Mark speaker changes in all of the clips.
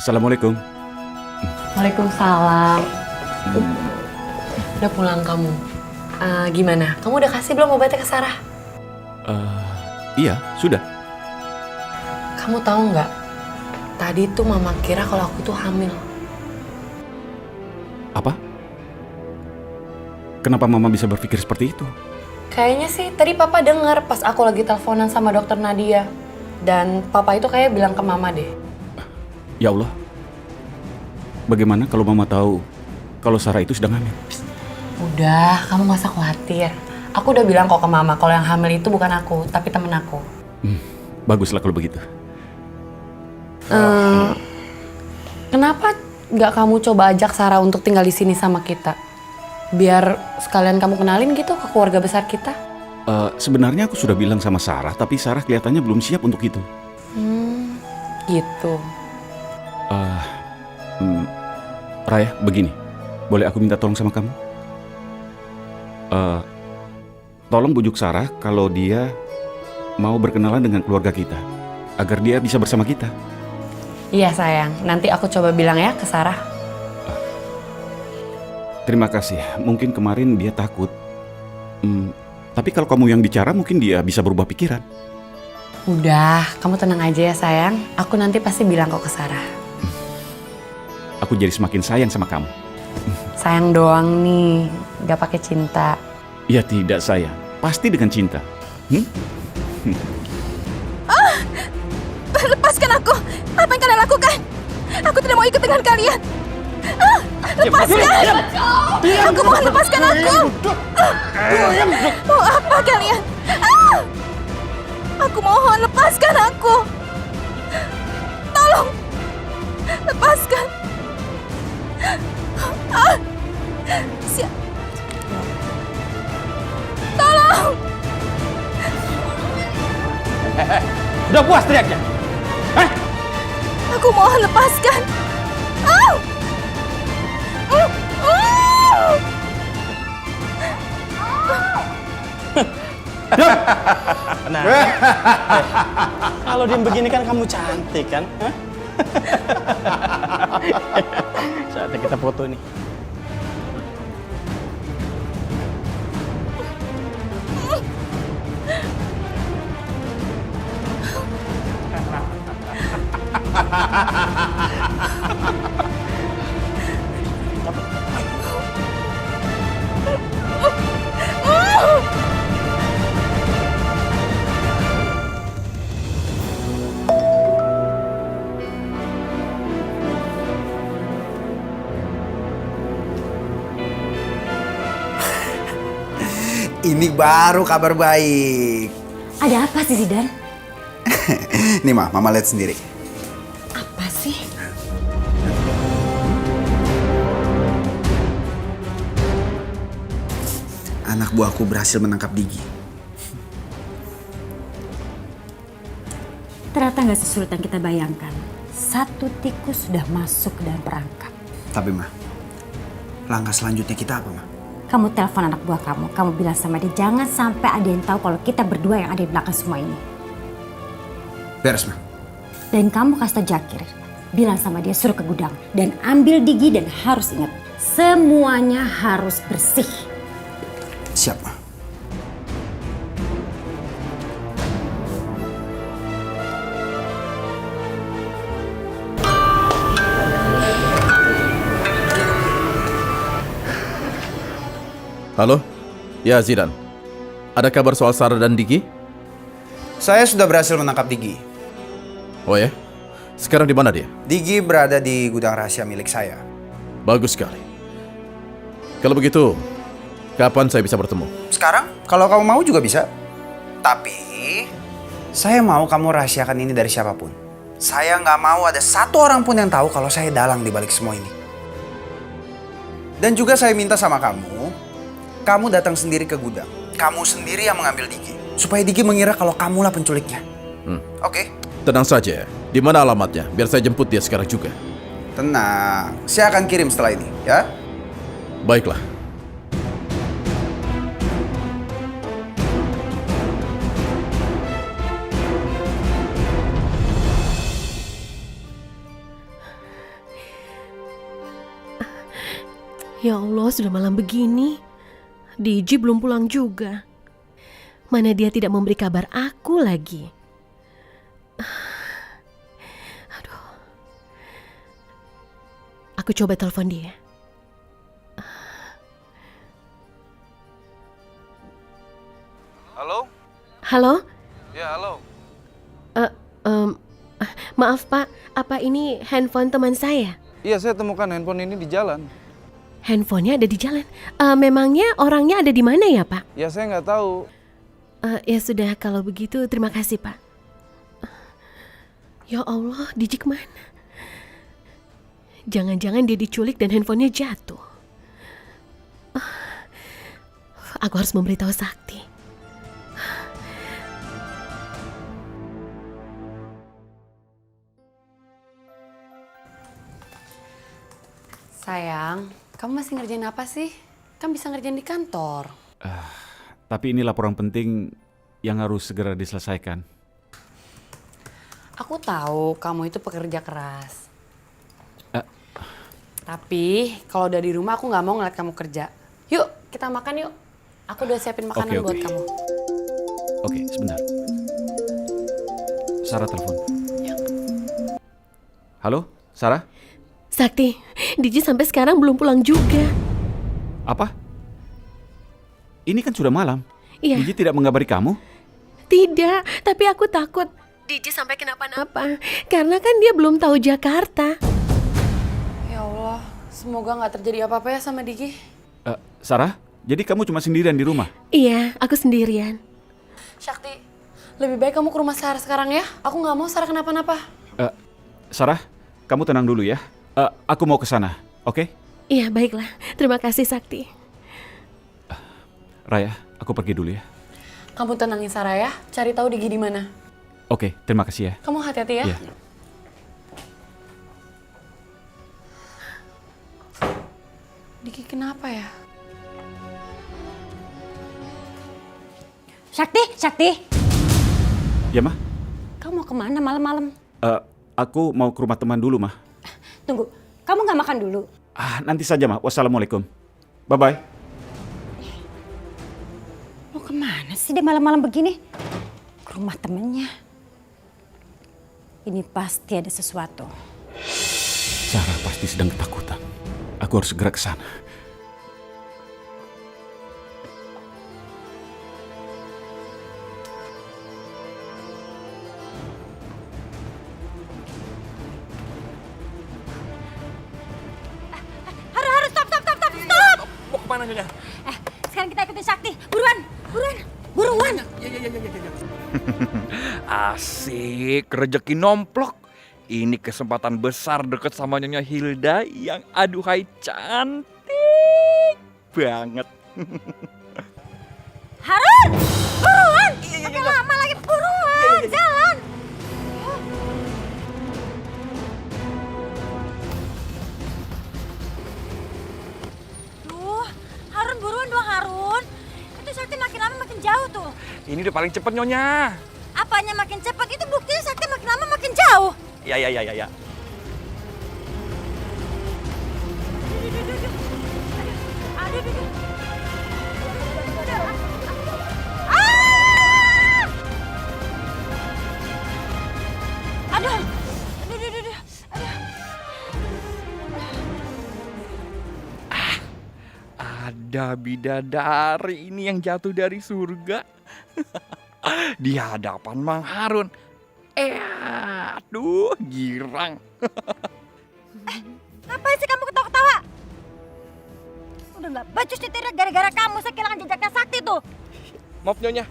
Speaker 1: Assalamualaikum.
Speaker 2: Waalaikumsalam. Udah pulang kamu? Gimana? Kamu udah kasih belum obatnya ke Sarah?
Speaker 1: Iya, sudah.
Speaker 2: Kamu tahu nggak? Tadi tuh mama kira kalau aku tuh hamil.
Speaker 1: Apa? Kenapa Mama bisa berpikir seperti itu?
Speaker 2: Kayaknya sih tadi papa dengar pas aku lagi teleponan sama dokter Nadia. Dan papa itu kayak bilang ke mama deh.
Speaker 1: Ya Allah. Bagaimana kalau Mama tahu kalau Sarah itu sedang hamil?
Speaker 2: Udah, kamu gak usah khawatir. Aku udah bilang kok ke mama kalau yang hamil itu bukan aku, tapi temen aku.
Speaker 1: Baguslah kalau begitu.
Speaker 2: Kenapa nggak kamu coba ajak Sarah untuk tinggal di sini sama kita? Biar sekalian kamu kenalin gitu ke keluarga besar kita.
Speaker 1: Sebenarnya aku sudah bilang sama Sarah, tapi Sarah kelihatannya belum siap untuk itu.
Speaker 2: Gitu.
Speaker 1: Raya, begini. Boleh aku minta tolong sama kamu? Tolong bujuk Sarah kalau dia mau berkenalan dengan keluarga kita, agar dia bisa bersama kita.
Speaker 2: Iya sayang, nanti aku coba bilang ya ke Sarah.
Speaker 1: Terima kasih. Mungkin kemarin dia takut. Tapi kalau kamu yang bicara, mungkin dia bisa berubah pikiran.
Speaker 2: Udah, kamu tenang aja ya sayang. Aku nanti pasti bilang kok ke Sarah.
Speaker 1: Aku jadi semakin sayang sama kamu.
Speaker 2: Sayang doang nih, gak pakai cinta.
Speaker 1: Ya tidak sayang, pasti dengan cinta.
Speaker 3: Lepaskan aku! Apa yang kalian lakukan? Aku tidak mau ikut dengan kalian. Lepaskan! Aku mohon lepaskan aku! Mau apa kalian? Aku mohon lepaskan aku! Tolong! Lepaskan! Tolong!
Speaker 4: Udah puas teriaknya?
Speaker 3: Aku mohon lepaskan!
Speaker 4: Nah, kalau diem begini kan kamu cantik kan? Saatnya kita foto nih.
Speaker 5: Ini baru kabar baik.
Speaker 3: Ada apa sih, Zidan?
Speaker 5: Nih Mama lihat sendiri.
Speaker 3: Apa sih?
Speaker 5: Anak buahku berhasil menangkap Digi.
Speaker 6: Ternyata nggak sesulit yang kita bayangkan. Satu tikus sudah masuk ke dalam perangkap.
Speaker 5: Tapi langkah selanjutnya kita apa
Speaker 6: Kamu telepon anak buah kamu bilang sama dia jangan sampai ada yang tahu kalau kita berdua yang ada di belakang semua ini.
Speaker 5: Beres
Speaker 6: Dan kamu kasih tau Jakir, bilang sama dia suruh ke gudang dan ambil Digi dan harus ingat semuanya harus bersih.
Speaker 5: Siap
Speaker 7: Halo? Ya, Zidan. Ada kabar soal Sarah dan Digi?
Speaker 5: Saya sudah berhasil menangkap Digi.
Speaker 7: Oh ya? Sekarang di mana dia?
Speaker 5: Digi berada di gudang rahasia milik saya.
Speaker 7: Bagus sekali. Kalau begitu, kapan saya bisa bertemu?
Speaker 5: Sekarang, kalau kamu mau juga bisa. Tapi, saya mau kamu rahasiakan ini dari siapapun. Saya nggak mau ada satu orang pun yang tahu kalau saya dalang di balik semua ini. Dan juga saya minta sama kamu datang sendiri ke gudang. Kamu sendiri yang mengambil Digi. Supaya Digi mengira kalau kamulah penculiknya. Oke?
Speaker 7: Tenang saja. Di mana alamatnya? Biar saya jemput dia sekarang juga.
Speaker 5: Tenang. Saya akan kirim setelah ini, ya?
Speaker 7: Baiklah.
Speaker 8: Ya Allah, sudah malam begini. Diji belum pulang juga. Mana dia tidak memberi kabar aku lagi. Aduh. Aku coba telepon dia.
Speaker 1: Halo?
Speaker 8: Halo?
Speaker 1: Ya, halo.
Speaker 8: Maaf Pak, apa ini handphone teman saya?
Speaker 1: Iya, saya temukan handphone ini di jalan.
Speaker 8: Handphonenya ada di jalan. Memangnya orangnya ada di mana ya Pak?
Speaker 1: Ya, saya nggak tahu.
Speaker 8: Ya sudah, kalau begitu terima kasih Pak. Ya Allah, Diji kemana? Jangan-jangan dia diculik dan handphonenya jatuh. Aku harus memberitahu Sakti.
Speaker 2: Sayang, kamu masih ngerjain apa sih? Kan bisa ngerjain di kantor.
Speaker 1: Tapi ini laporan penting yang harus segera diselesaikan.
Speaker 2: Aku tahu kamu itu pekerja keras. Tapi kalau udah di rumah aku nggak mau ngeliat kamu kerja. Yuk, kita makan yuk. Aku udah siapin makanan buat kamu.
Speaker 1: Oke, sebentar. Sarah telepon.
Speaker 2: Ya.
Speaker 1: Halo, Sarah?
Speaker 8: Sakti, Diji sampai sekarang belum pulang juga.
Speaker 1: Apa? Ini kan sudah malam.
Speaker 8: Iya.
Speaker 1: Diji tidak mengabari kamu?
Speaker 8: Tidak, tapi aku takut Diji sampai kenapa-napa. Karena kan dia belum tahu Jakarta.
Speaker 2: Ya Allah, semoga nggak terjadi apa-apa ya sama Diki.
Speaker 1: Sarah, jadi kamu cuma sendirian di rumah?
Speaker 8: Iya, aku sendirian.
Speaker 2: Sakti, lebih baik kamu ke rumah Sarah sekarang ya. Aku nggak mau Sarah kenapa-napa.
Speaker 1: Sarah, kamu tenang dulu ya. Aku mau ke sana, oke?
Speaker 8: Iya, baiklah. Terima kasih, Sakti.
Speaker 1: Raya, aku pergi dulu ya.
Speaker 2: Kamu tenangin Sarah ya. Cari tahu Diki di mana.
Speaker 1: Oke, terima kasih ya.
Speaker 2: Kamu hati-hati ya.
Speaker 1: Iya.
Speaker 2: Diki kenapa ya?
Speaker 6: Sakti,
Speaker 1: Ya, Mah?
Speaker 6: kamu mau kemana malam-malam?
Speaker 1: Aku mau ke rumah teman dulu, Mah.
Speaker 6: Tunggu, kamu nggak makan dulu?
Speaker 1: Nanti saja, Mah. Wassalamualaikum. Bye-bye.
Speaker 6: Mau kemana sih dia malam-malam begini? Ke rumah temennya. Ini pasti ada sesuatu.
Speaker 1: Sarah pasti sedang ketakutan. Aku harus segera ke sana.
Speaker 6: Harus, stop!
Speaker 4: Mau kemana Nyonya?
Speaker 6: Sekarang kita ikutin Sakti. Buruan!
Speaker 9: Asik, rezeki nomplok. Ini kesempatan besar deket sama Nyonya Hilda yang aduhai cantik banget.
Speaker 6: Harun! Buruan! Pakai lama lagi, buruan! Jalan! Duh, Harun buruan dong Harun. Itu Sakti makin lama makin jauh tuh.
Speaker 9: Ini udah paling cepet Nyonya.
Speaker 6: Apanya makin cepat? Itu buktinya Sakti makin lama makin jauh.
Speaker 9: Ya.
Speaker 6: Aduh.
Speaker 9: Ada bidadari ini yang jatuh dari surga. Di hadapan Mang Harun. Aduh, girang.
Speaker 6: Ngapain sih kamu ketawa-ketawa? Udah nggak becus nyetirnya gara-gara kamu. Saya kehilangan jejaknya Sakti tuh.
Speaker 9: Maaf Nyonya.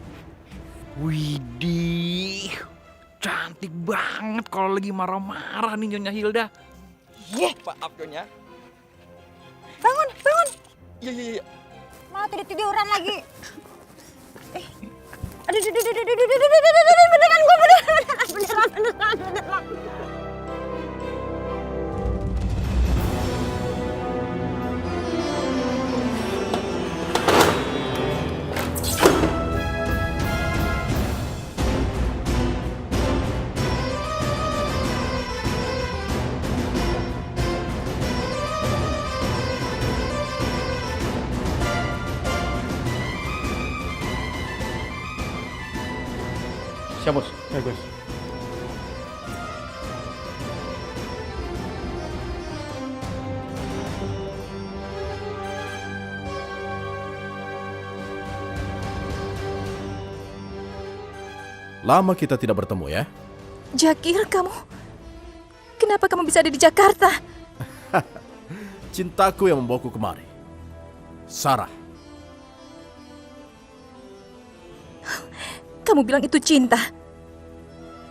Speaker 9: Widih, cantik banget kalau lagi marah-marah nih Nyonya Hilda. Maaf Nyonya.
Speaker 6: Bangun!
Speaker 9: Iya.
Speaker 6: Malah tidur-tiduran lagi. Aduh, beneran.
Speaker 4: Bagus.
Speaker 7: Lama kita tidak bertemu ya.
Speaker 3: Jakir, kamu... Kenapa kamu bisa ada di Jakarta?
Speaker 7: Cintaku yang membawaku kemari. Sarah.
Speaker 3: Kamu bilang itu cinta.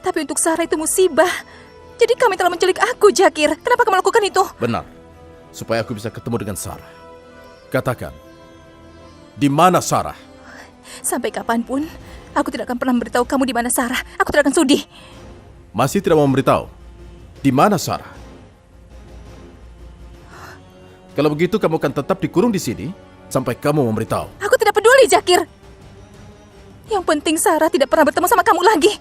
Speaker 3: Tapi untuk Sarah itu musibah. Jadi kami telah menculik aku, Jakir. Kenapa kamu lakukan itu?
Speaker 7: Benar. Supaya aku bisa ketemu dengan Sarah. Katakan. Di mana Sarah?
Speaker 3: Sampai kapanpun, aku tidak akan pernah memberitahu kamu di mana Sarah. Aku tidak akan sudi.
Speaker 7: Masih tidak mau memberitahu? Di mana Sarah? Kalau begitu kamu akan tetap dikurung di sini sampai kamu memberitahu.
Speaker 3: Aku tidak peduli, Jakir. Yang penting Sarah tidak pernah bertemu sama kamu lagi.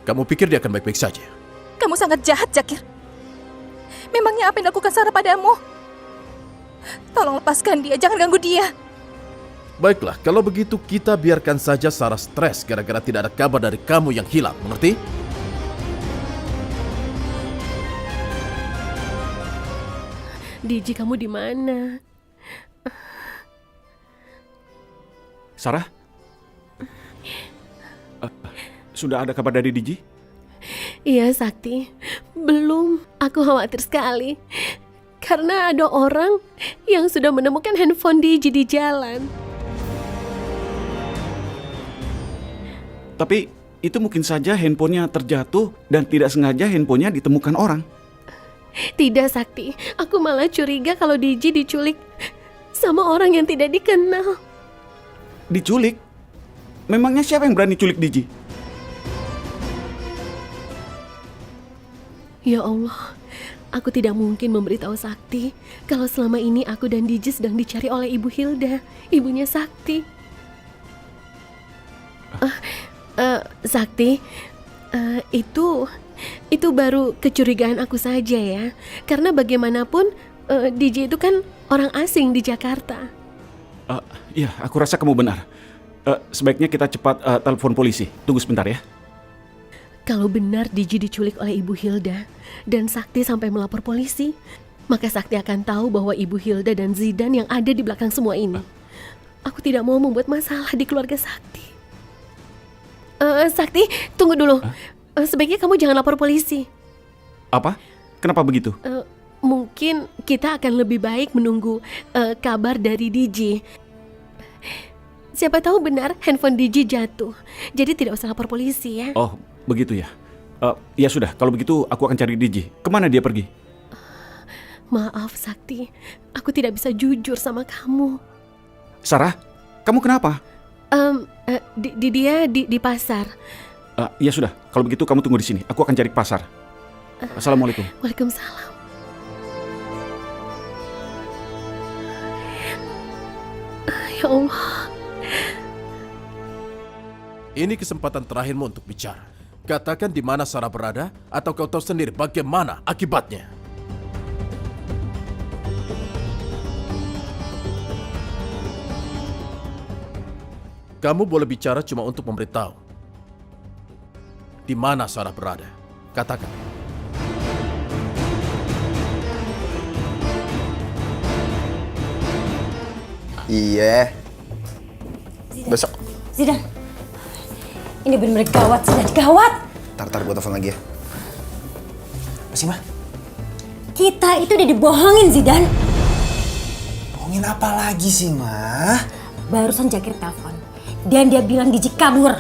Speaker 7: Kamu pikir dia akan baik-baik saja?
Speaker 3: Kamu sangat jahat, Jakir. Memangnya apa yang dilakukan Sarah padamu? Tolong lepaskan dia, jangan ganggu dia.
Speaker 7: Baiklah, kalau begitu kita biarkan saja Sarah stres gara-gara tidak ada kabar dari kamu yang hilang, mengerti?
Speaker 8: Diji, kamu di mana?
Speaker 1: Sarah? Sudah ada kabar dari Diji?
Speaker 8: Iya, Sakti. Belum. Aku khawatir sekali. Karena ada orang yang sudah menemukan handphone Diji di jalan.
Speaker 1: Tapi itu mungkin saja handphonenya terjatuh dan tidak sengaja handphonenya ditemukan orang.
Speaker 8: Tidak, Sakti. Aku malah curiga kalau Diji diculik sama orang yang tidak dikenal.
Speaker 1: Diculik? Memangnya siapa yang berani culik Diji?
Speaker 8: Ya Allah, aku tidak mungkin memberitahu Sakti kalau selama ini aku dan Diji sedang dicari oleh Ibu Hilda, ibunya Sakti. Sakti, itu baru kecurigaan aku saja ya. Karena bagaimanapun Diji itu kan orang asing di Jakarta.
Speaker 1: Iya, aku rasa kamu benar. Sebaiknya kita cepat telepon polisi. Tunggu sebentar ya.
Speaker 8: Kalau benar Diji diculik oleh Ibu Hilda dan Sakti sampai melapor polisi, maka Sakti akan tahu bahwa Ibu Hilda dan Zidan yang ada di belakang semua ini. Aku tidak mau membuat masalah di keluarga Sakti. Sakti, tunggu dulu. Sebaiknya kamu jangan lapor polisi.
Speaker 1: Apa? Kenapa begitu?
Speaker 8: Mungkin kita akan lebih baik menunggu kabar dari Diji. Siapa tahu benar handphone Diji jatuh. Jadi tidak usah lapor polisi ya.
Speaker 1: Oh, begitu ya. Ya sudah, kalau begitu aku akan cari Diji. Kemana dia pergi?
Speaker 8: Maaf Sakti, aku tidak bisa jujur sama kamu.
Speaker 1: Sarah, kamu kenapa?
Speaker 8: Dia di pasar.
Speaker 1: Ya sudah, kalau begitu kamu tunggu di sini. Aku akan cari ke pasar. Assalamualaikum.
Speaker 8: Waalaikumsalam. Ya Allah.
Speaker 7: Ini kesempatan terakhirmu untuk bicara. Katakan di mana Sarah berada, atau kau tahu sendiri bagaimana akibatnya. Kamu boleh bicara cuma untuk memberitahu di mana Sarah berada. Katakan.
Speaker 5: Iya. Besok.
Speaker 6: Zidan, ini benar-benar gawat, Zidan, gawat.
Speaker 5: Tar gue telepon lagi ya. Apa sih, Ma?
Speaker 6: Kita itu udah dibohongin, Zidan.
Speaker 5: Bohongin apa lagi sih, Ma?
Speaker 6: Barusan Jakir telepon dan dia bilang Diji kabur.